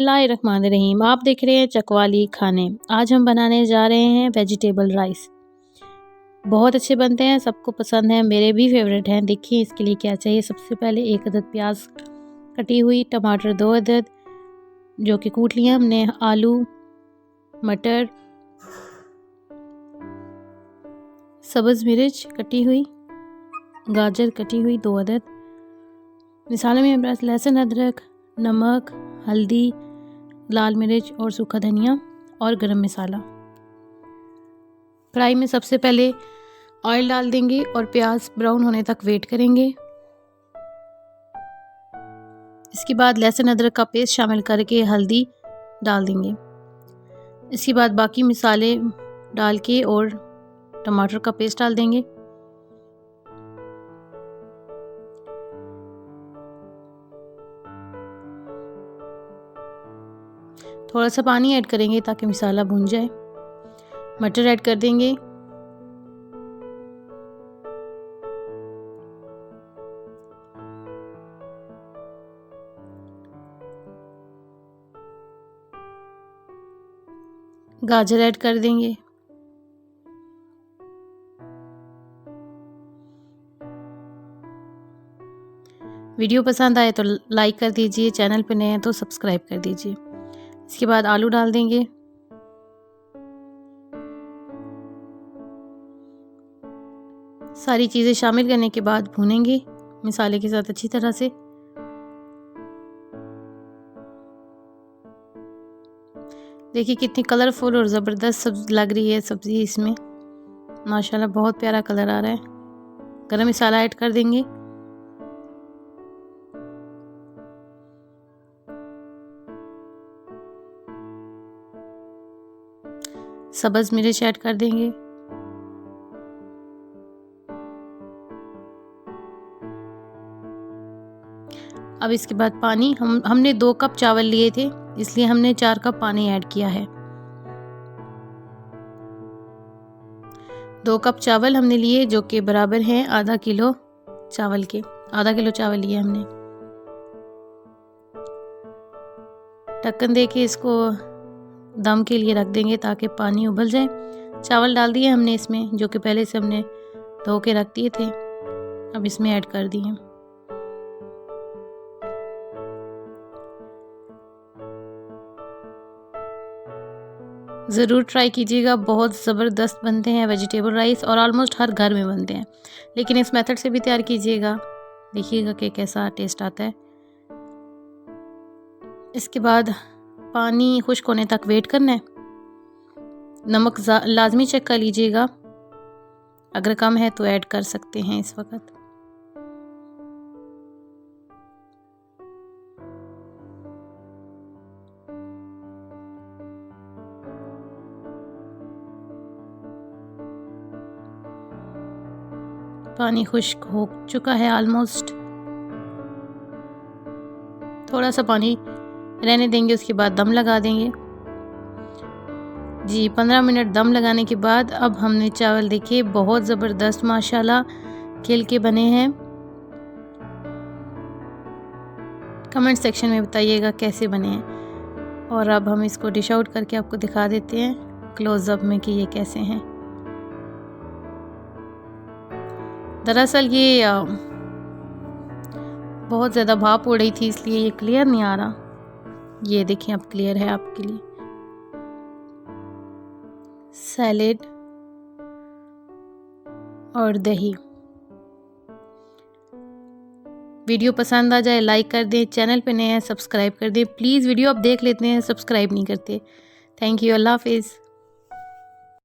बिस्मिल्लाहिर्रहमानिर्रहीम। आप देख रहे हैं चकवाली खाने। आज हम बनाने जा रहे हैं वेजिटेबल राइस। बहुत अच्छे बनते हैं, सबको पसंद है, मेरे भी फेवरेट हैं। देखिए इसके लिए क्या चाहिए। सबसे पहले 1 अदद प्याज कटी हुई, टमाटर 2 अदद जो कि कूट लिए हमने, आलू, मटर, सब्ज़ मिर्च कटी हुई, गाजर कटी हुई 2 अदद। मसाले में हमारे पास लहसुन, अदरक, नमक, हल्दी, लाल मिर्च और सूखा धनिया और गरम मसाला। कढ़ाई में सबसे पहले ऑयल डाल देंगे और प्याज ब्राउन होने तक वेट करेंगे। इसके बाद लहसुन अदरक का पेस्ट शामिल करके हल्दी डाल देंगे। इसके बाद बाकी मसाले डाल के और टमाटर का पेस्ट डाल देंगे। थोड़ा सा पानी ऐड करेंगे ताकि मसाला भुन जाए। मटर ऐड कर देंगे। गाजर ऐड कर देंगे। वीडियो पसंद आए तो लाइक कर दीजिए, चैनल पे नए हैं तो सब्सक्राइब कर दीजिए। इसके बाद आलू डाल देंगे। सारी चीज़ें शामिल करने के बाद भूनेंगे मसाले के साथ अच्छी तरह से। देखिए कितनी कलरफुल और ज़बरदस्त लग रही है सब्ज़ी। इसमें माशाल्लाह बहुत प्यारा कलर आ रहा है। गरम मसाला ऐड कर देंगे। सब्ज़ मिर्च ऐड कर देंगे। अब इसके बाद पानी हमने 2 कप चावल लिए थे, इसलिए हमने 4 कप पानी ऐड किया है। 2 कप चावल हमने लिए जो कि बराबर हैं आधा किलो चावल के। आधा किलो चावल लिए हमने। ढक्कन दे के इसको दम के लिए रख देंगे ताकि पानी उबल जाए। चावल डाल दिए हमने इसमें जो कि पहले से हमने धो के रख दिए थे। अब इसमें ऐड कर दिए। ज़रूर ट्राई कीजिएगा, बहुत ज़बरदस्त बनते हैं वेजिटेबल राइस और ऑलमोस्ट हर घर में बनते हैं। लेकिन इस मेथड से भी तैयार कीजिएगा, देखिएगा कि कैसा टेस्ट आता है। इसके बाद पानी खुश्क होने तक वेट करना है। नमक लाजमी चेक कर लीजिएगा, अगर कम है तो ऐड कर सकते हैं इस वक्त। पानी खुश्क हो चुका है ऑलमोस्ट। थोड़ा सा पानी रहने देंगे, उसके बाद दम लगा देंगे। जी 15 मिनट दम लगाने के बाद अब हमने चावल देखिए बहुत ज़बरदस्त माशाल्लाह खिल के बने हैं। कमेंट सेक्शन में बताइएगा कैसे बने हैं। और अब हम इसको डिश आउट करके आपको दिखा देते हैं क्लोज़अप में कि ये कैसे हैं। दरअसल ये बहुत ज़्यादा भाप उड़ रही थी इसलिए ये क्लियर नहीं आ रहा। ये देखिए अब क्लियर है आपके लिए। सैलेड और दही। वीडियो पसंद आ जाए लाइक कर दें, चैनल पे नए हैं सब्सक्राइब कर दें प्लीज़। वीडियो आप देख लेते हैं, सब्सक्राइब नहीं करते। थैंक यू, अल्लाह हाफिज़।